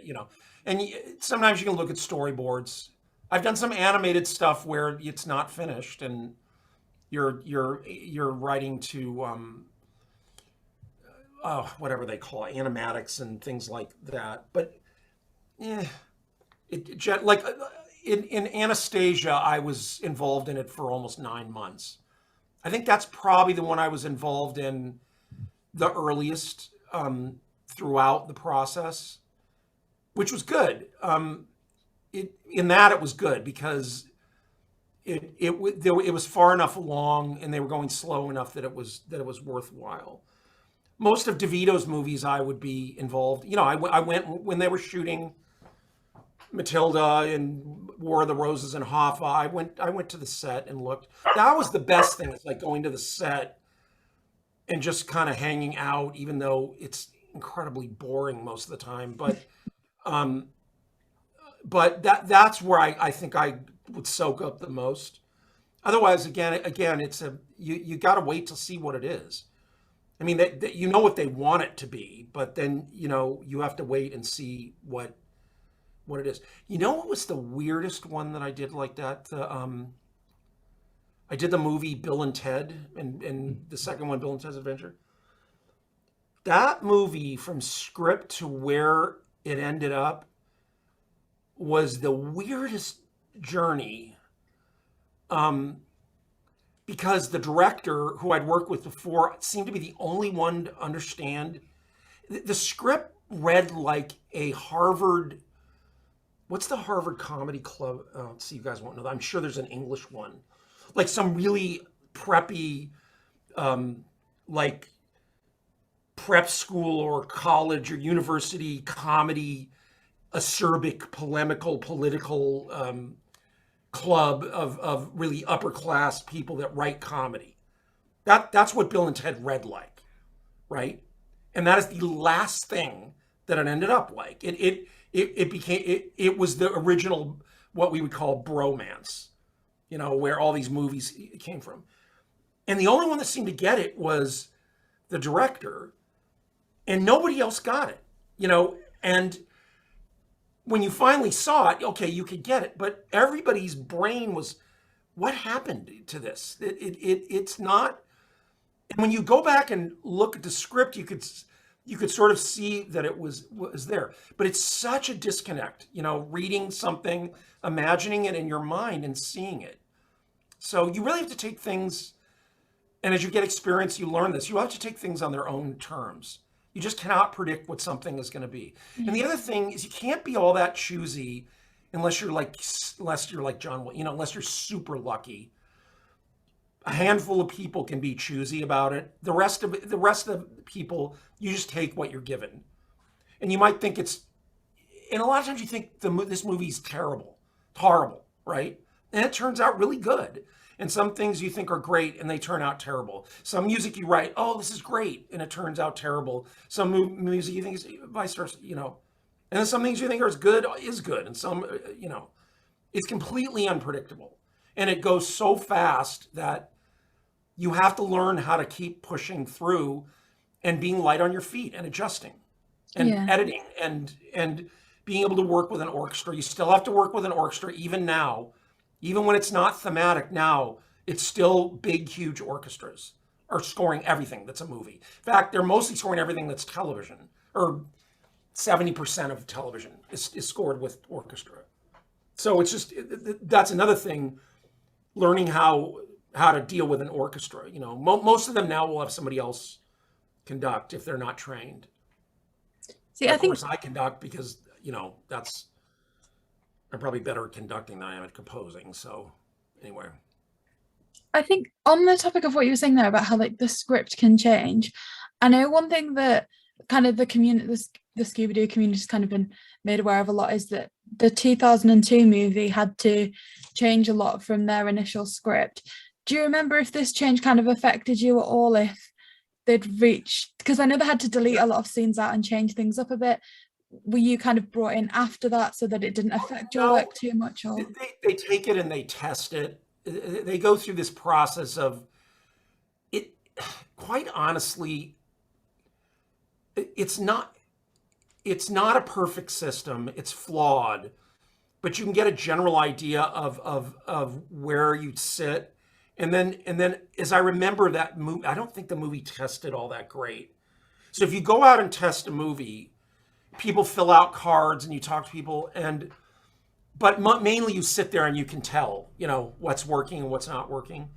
Speaker 6: you know, and sometimes you can look at storyboards. I've done some animated stuff where it's not finished, and you're writing to whatever they call it, animatics and things like that. But like in Anastasia, I was involved in it for almost 9 months. I think that's probably the one I was involved in the earliest throughout the process, which was good. It was good because it was far enough along, and they were going slow enough that it was worthwhile. Most of DeVito's movies, I would be involved. You know, I went when they were shooting Matilda and War of the Roses and Hoffa. I went to the set and looked. That was the best thing. It's like going to the set and just kind of hanging out, even though it's incredibly boring most of the time. But that's where I think I would soak up the most. Otherwise, again, it's you got to wait to see what it is. I mean, you know what they want it to be, but then, you know, you have to wait and see what it is. You know what was the weirdest one that I did like that? I did the movie Bill and Ted, and the second one, Bill and Ted's Adventure. That movie, from script to where it ended up, was the weirdest journey. Because the director, who I'd worked with before, seemed to be the only one to understand. The script read like a Harvard, what's the Harvard Comedy Club? Oh, see, you guys won't know that. I'm sure there's an English one. Like some really preppy, like prep school or college or university comedy, acerbic, polemical, political club of really upper class people that write comedy. That's what Bill and Ted read like, right? And that is the last thing that it ended up like. It was the original, what we would call bromance, you know, where all these movies came from. And the only one that seemed to get it was the director, and nobody else got it, you know. And when you finally saw it, okay, you could get it, but everybody's brain was, what happened to this? It's not. And when you go back and look at the script, you could sort of see that it was there, but it's such a disconnect, you know, reading something, imagining it in your mind and seeing it. So you really have to take things, and as you get experience, you learn this, you have to take things on their own terms. You just cannot predict what something is going to be. Mm-hmm. And the other thing is, you can't be all that choosy unless you're like John, you know, unless you're super lucky. A handful of people can be choosy about it. The rest of people, you just take what you're given. And you might think it's, and a lot of times you think this movie's terrible, horrible, right? And it turns out really good. And some things you think are great and they turn out terrible. Some music you write, oh, this is great, and it turns out terrible. Some music you think is vice versa, you know. And then some things you think are good, and some, you know, it's completely unpredictable. And it goes so fast that you have to learn how to keep pushing through and being light on your feet and adjusting and editing and being able to work with an orchestra. You still have to work with an orchestra even now. Even when it's not thematic now, it's still big, huge orchestras are scoring everything that's a movie. In fact, they're mostly scoring everything that's television, or 70% of television is scored with orchestra. So it's just, that's another thing, learning how to deal with an orchestra. You know, most of them now will have somebody else conduct if they're not trained. See, of course I conduct because, you know, I'm probably better at conducting than I am at composing. So anyway.
Speaker 2: I think on the topic of what you were saying there about how like the script can change, I know one thing that kind of the community, the Scooby-Doo community has kind of been made aware of a lot is that the 2002 movie had to change a lot from their initial script. Do you remember if this change kind of affected you at all, if they'd reached, because I know they had to delete a lot of scenes out and change things up a bit. Were you kind of brought in after that so that it didn't affect your work too much? Or
Speaker 6: they take it and they test it. They go through this process of it. Quite honestly, it's not a perfect system. It's flawed, but you can get a general idea of where you'd sit. And then as I remember that movie, I don't think the movie tested all that great. So if you go out and test a movie, people fill out cards and you talk to people, but mainly you sit there and you can tell, you know, what's working and what's not working.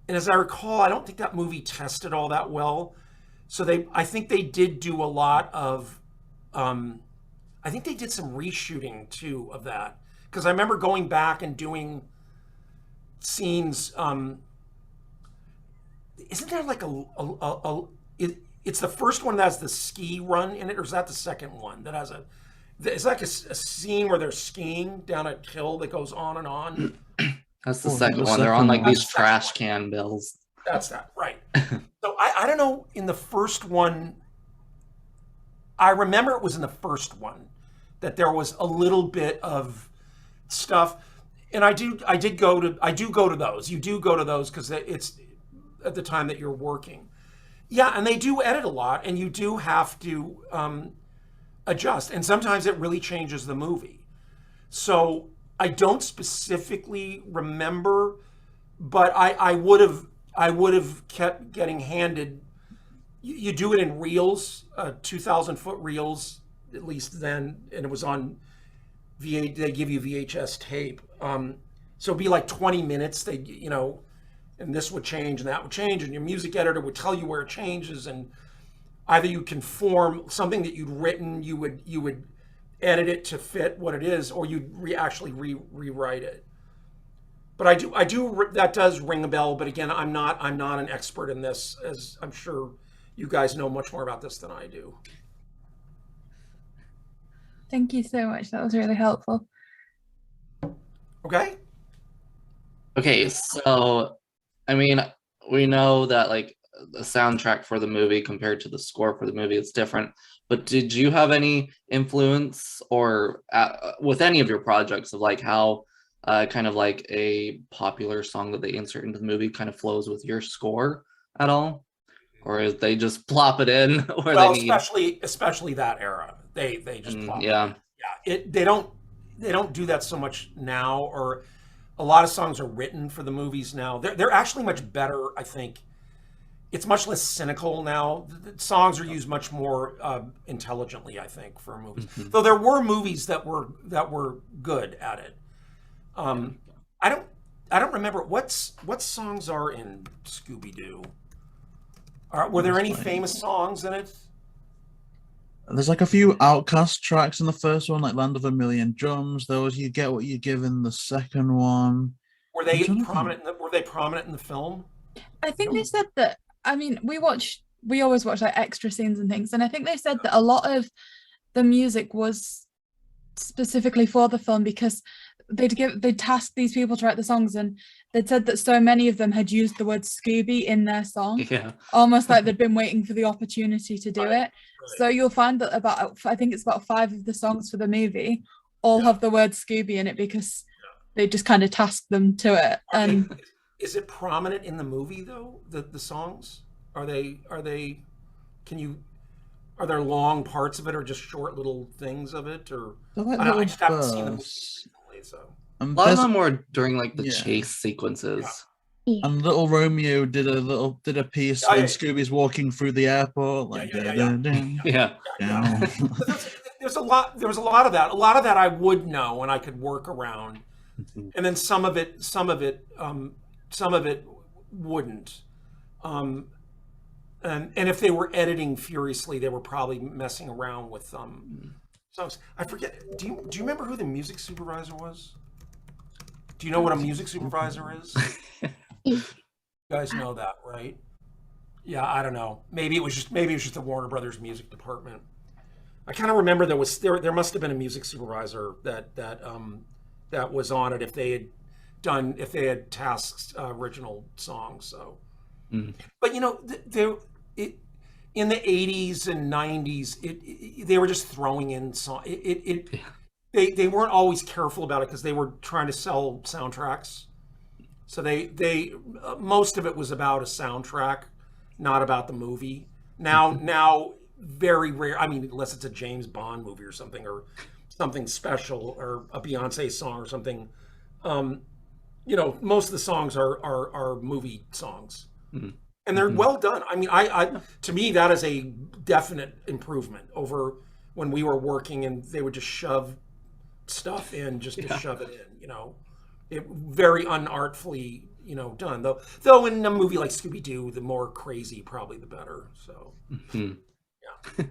Speaker 6: And as I recall, I don't think that movie tested all that well. So I think they did do a lot of, I think they did some reshooting too of that. Because I remember going back and doing scenes. Isn't there like it's the first one that has the ski run in it, or is that the second one that has it's like a scene where they're skiing down a hill that goes on and on?
Speaker 4: That's the second one. They're on like these trash can bills.
Speaker 6: That's that, right. So I don't know, in the first one, I remember it was in the first one that there was a little bit of stuff. And I do go to those. You do go to those because it's at the time that you're working. Yeah, and they do edit a lot, and you do have to adjust. And sometimes it really changes the movie. So I don't specifically remember, but I would have kept getting handed. You do it in reels, 2,000-foot reels, at least then, and it was on VH. They give you VHS tape, so it'd be like 20 minutes. They, and this would change and that would change, and your music editor would tell you where it changes, and either you conform something that you'd written, you would edit it to fit what it is, or you'd actually rewrite it. But I do that does ring a bell. But again, I'm not an expert in this, as I'm sure you guys know much more about this than I do.
Speaker 2: Thank you so much. That was really helpful.
Speaker 6: Okay.
Speaker 4: Okay, so I mean, we know that like the soundtrack for the movie compared to the score for the movie is different. But did you have any influence or with any of your projects of like how kind of like a popular song that they insert into the movie kind of flows with your score at all? Or is they just plop it in where
Speaker 6: Well,
Speaker 4: they need?
Speaker 6: especially that era, they just plop
Speaker 4: Yeah.
Speaker 6: it. Yeah. They don't do that so much now, or a lot of songs are written for the movies now. They're actually much better, I think. It's much less cynical now. The songs are used much more intelligently, I think, for movies. Though there were movies that were good at it. I don't remember what songs are in Scooby-Doo. Were there any famous songs in it?
Speaker 3: There's like a few Outcast tracks in the first one, like Land of a Million Drums. Those You Get What You Give in the second one.
Speaker 6: Were they prominent? Were they prominent in the film?
Speaker 2: I think they said that. I mean, we always watch like extra scenes and things, and I think they said that a lot of the music was specifically for the film because they'd tasked these people to write the songs, and they'd said that so many of them had used the word Scooby in their song, almost like they'd been waiting for the opportunity to do it. So you'll find that I think it's about 5 of the songs for the movie all have the word Scooby in it because they just kind of tasked them to it. And
Speaker 6: is it prominent in the movie though? The songs are there long parts of it or just short little things of it, or I just haven't seen the movie recently, so.
Speaker 4: A lot of them were during like the chase sequences.
Speaker 3: And Little Romeo did a piece when Scooby's walking through the airport, like
Speaker 6: There was a lot of that. A lot of that I would know and I could work around, and then some of it wouldn't. And if they were editing furiously, they were probably messing around with songs. I forget. Do you remember who the music supervisor was? Do you know what a music supervisor is? You guys know that, right? Yeah, I don't know. Maybe it was just the Warner Brothers music department. I kind of remember there must have been a music supervisor that was on it if they had tasked original songs. So, but in the 80s and 90s, they were just throwing in songs. They weren't always careful about it because they were trying to sell soundtracks. So they most of it was about a soundtrack, not about the movie. Now very rare. I mean, unless it's a James Bond movie or something special or a Beyonce song or something. Most of the songs are movie songs, and they're well done. I mean, to me that is a definite improvement over when we were working and they would just shove stuff in just to shove it in. It very unartfully, done. Though in a movie like Scooby-Doo, the more crazy, probably the better. So, yeah.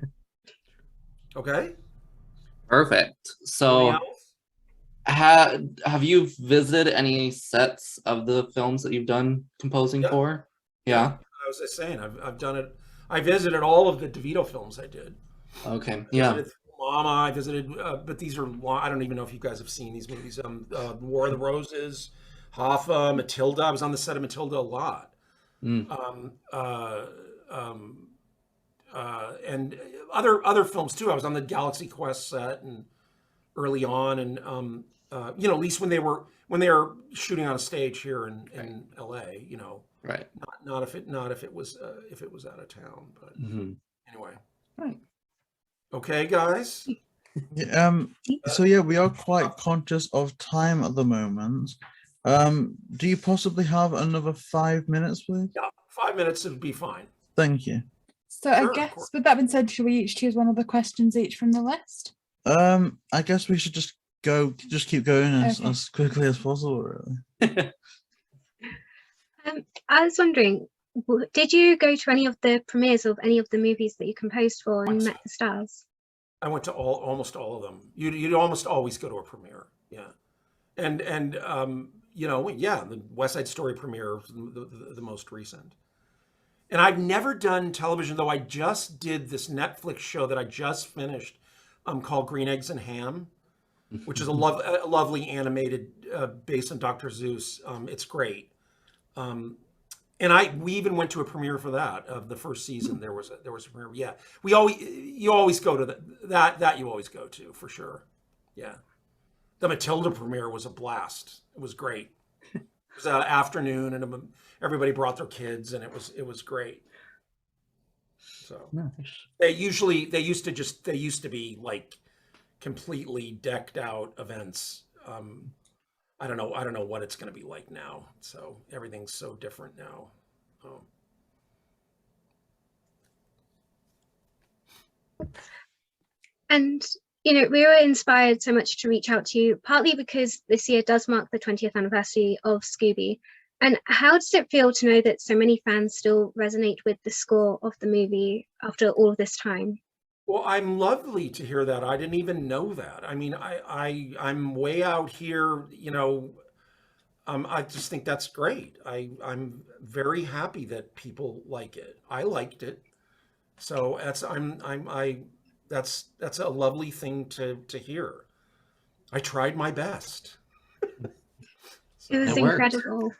Speaker 6: Okay.
Speaker 4: Perfect. So, have you visited any sets of the films that you've done composing for? Yeah.
Speaker 6: I was just saying, I've done it. I visited all of the DeVito films I did.
Speaker 4: Okay.
Speaker 6: Mama, I visited, but these are long. I don't even know if you guys have seen these movies. War of the Roses, Hoffa, Matilda. I was on the set of Matilda a lot. And other films too. I was on the Galaxy Quest set and early on, and at least when they were shooting on a stage here in LA.
Speaker 4: Right.
Speaker 6: Not if it was out of town. But anyway.
Speaker 4: Right.
Speaker 6: Okay, guys.
Speaker 3: So yeah, we are quite conscious of time at the moment. Do you possibly have another 5 minutes, please?
Speaker 6: Yeah, 5 minutes would be fine.
Speaker 3: Thank you.
Speaker 2: So
Speaker 6: Sure,
Speaker 2: I
Speaker 6: of
Speaker 2: guess
Speaker 6: course.
Speaker 2: with that being said, should we each choose one of the questions each from the list?
Speaker 3: I guess we should just keep going
Speaker 2: Okay.
Speaker 3: as quickly as possible, really.
Speaker 5: I was wondering, did you go to any of the premieres of any of the movies that you composed for and met the stars?
Speaker 6: I went to almost all of them. You'd almost always go to a premiere, yeah. And you know, yeah, the West Side Story premiere was the most recent. And I've never done television, though I just did this Netflix show that I just finished called Green Eggs and Ham, which is a lovely animated based on Dr. Seuss. It's great. And we even went to a premiere for that of the first season. There was a premiere. Yeah, you always go to that you always go to for sure. Yeah, the Matilda premiere was a blast. It was great. It was an afternoon, and everybody brought their kids, and it was great. So they used to be like completely decked out events. I don't know what it's going to be like now. So everything's so different now.
Speaker 5: And you know, we were inspired so much to reach out to you, partly because this year does mark the 20th anniversary of Scooby. And how does it feel to know that so many fans still resonate with the score of the movie after all of this time?
Speaker 6: Well, I'm lovely to hear that. I didn't even know that. I mean, I'm way out here, you know. I just think that's great. I'm very happy that people like it. I liked it, so that's a lovely thing to hear. I tried my best.
Speaker 5: It was
Speaker 4: It worked.
Speaker 5: incredible.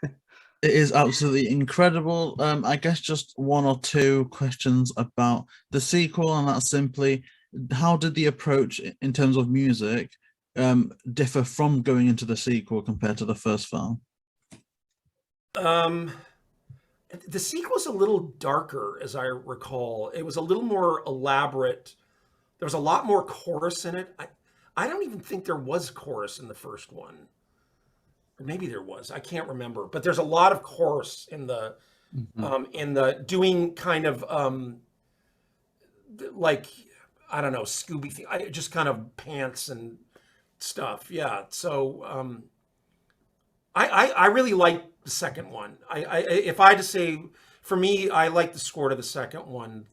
Speaker 3: It is absolutely incredible. I guess just one or two questions about the sequel, and that's simply, how did the approach in terms of music differ from going into the sequel compared to the first film?
Speaker 6: The sequel's a little darker, as I recall. It was a little more elaborate. There was a lot more chorus in it. I don't even think there was chorus in the first one. Or maybe there was. I can't remember. But there's a lot of chorus in the doing kind of like, I don't know, Scooby thing. Just kind of pants and stuff. Yeah. So I really like the second one. If I had to say, for me, I like the score to the second one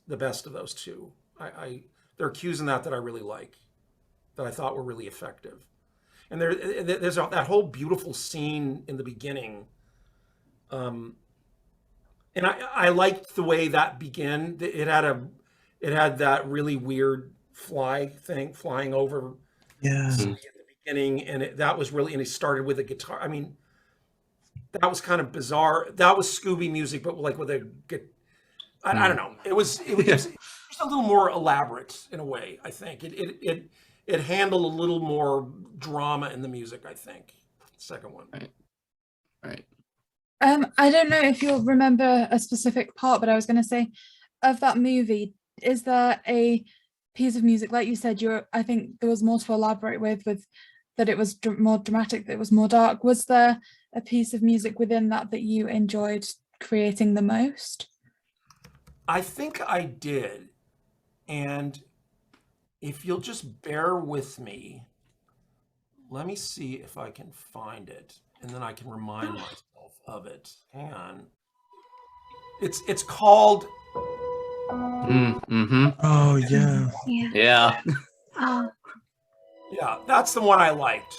Speaker 6: the best of those two. There are cues in that I really like, that I thought were really effective. And there's that whole beautiful scene in the beginning. And I liked the way that began. It had that really weird flying over.
Speaker 3: Yeah.
Speaker 6: In the beginning, and that was really, and it started with a guitar. I mean, that was kind of bizarre. That was Scooby music, but like with a, I don't know. It was just a little more elaborate in a way. I think it handled a little more drama in the music. I think the second one.
Speaker 4: Right.
Speaker 2: I don't know if you'll remember a specific part, but I was going to say, of that movie, is there a piece of music, like you said, I think there was more to elaborate with that it was more dramatic, that it was more dark. Was there a piece of music within that you enjoyed creating the most?
Speaker 6: I think I did. And if you'll just bear with me, let me see if I can find it, and then I can remind myself of it. Hang on. It's called
Speaker 3: Oh yeah.
Speaker 4: Yeah.
Speaker 5: Oh,
Speaker 6: yeah, that's the one I liked.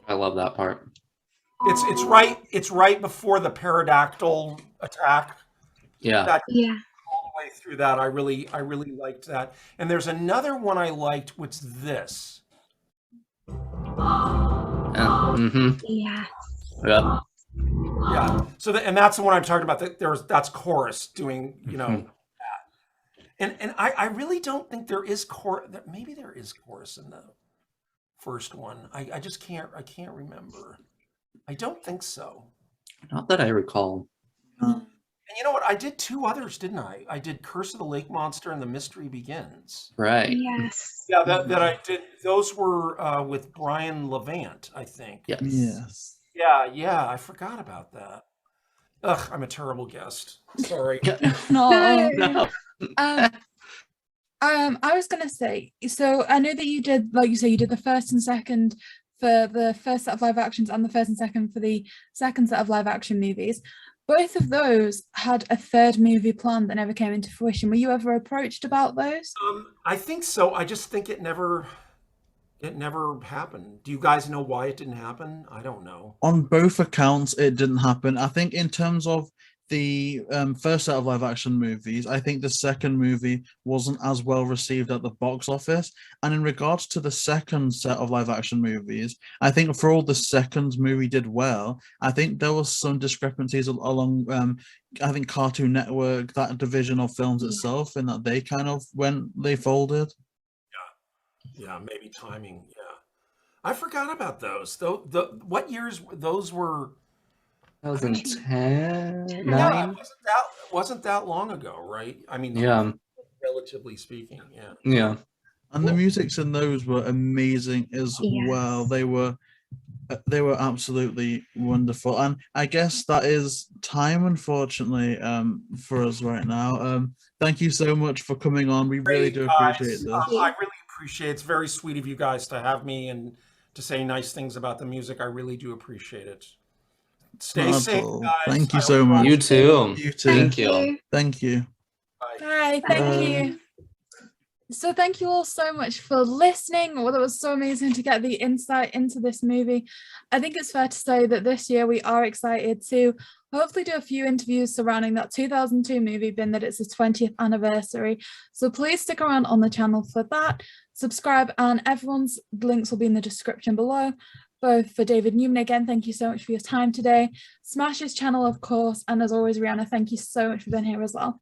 Speaker 4: I love that part.
Speaker 6: It's right before the pterodactyl attack.
Speaker 4: Yeah.
Speaker 5: yeah.
Speaker 6: All the way through that, I really liked that. And there's another one I liked, which is this.
Speaker 5: Yeah.
Speaker 4: Yep.
Speaker 6: Yeah. So and that's the one I'm talking about. That's chorus doing, you know, that. And I really don't think there is chorus. Maybe there is chorus in the first one. I just can't remember. I don't think so.
Speaker 4: Not that I recall.
Speaker 6: And you know what? I did 2 others, didn't I? I did Curse of the Lake Monster and The Mystery Begins.
Speaker 4: Right.
Speaker 5: Yes.
Speaker 6: Yeah, that I did. Those were with Brian Levant, I think.
Speaker 4: Yes.
Speaker 3: Yes.
Speaker 6: Yeah, I forgot about that. Ugh, I'm a terrible guest. Sorry.
Speaker 2: No.
Speaker 4: No.
Speaker 2: I was gonna say, so I know that you did, like you say, you did the first and second for the first set of live actions and the first and second for the second set of live action movies. Both of those had a third movie planned that never came into fruition. Were you ever approached about those?
Speaker 6: I think so. I just think it never happened. Do you guys know why it didn't happen? I don't know.
Speaker 3: On both accounts, it didn't happen. I think in terms of the first set of live action movies, I think the second movie wasn't as well received at the box office. And in regards to the second set of live action movies, I think for all the second movie did well. I think there was some discrepancies along I think Cartoon Network, that division of films itself, in that they folded.
Speaker 6: Yeah, maybe timing. Yeah, I forgot about those. What years those were?
Speaker 4: 2010,
Speaker 6: Yeah,
Speaker 4: 9.
Speaker 6: it wasn't that long ago, right? I mean,
Speaker 4: Yeah.
Speaker 6: relatively speaking. Yeah.
Speaker 4: Yeah.
Speaker 3: And the musics in those were amazing as well. They were absolutely wonderful. And I guess that is time, unfortunately, for us right now. Thank you so much for coming on. We really do appreciate this.
Speaker 6: I really appreciate it. It's very sweet of you guys to have me and to say nice things about the music. I really do appreciate it. Stay
Speaker 3: Not at
Speaker 6: safe,
Speaker 3: all.
Speaker 6: guys.
Speaker 3: Thank you
Speaker 6: I
Speaker 3: so
Speaker 6: hope
Speaker 3: much.
Speaker 4: You too.
Speaker 3: You too.
Speaker 4: Thank you.
Speaker 3: Thank you.
Speaker 2: Hi, thank you. So thank you all so much for listening. Well, that was so amazing to get the insight into this movie. I think it's fair to say that this year we are excited to hopefully do a few interviews surrounding that 2002 movie, being that it's the 20th anniversary. So please stick around on the channel for that. Subscribe, and everyone's links will be in the description below. Both for David Newman, again, thank you so much for your time today. Smash his channel, of course, and as always, Rihanna, thank you so much for being here as well.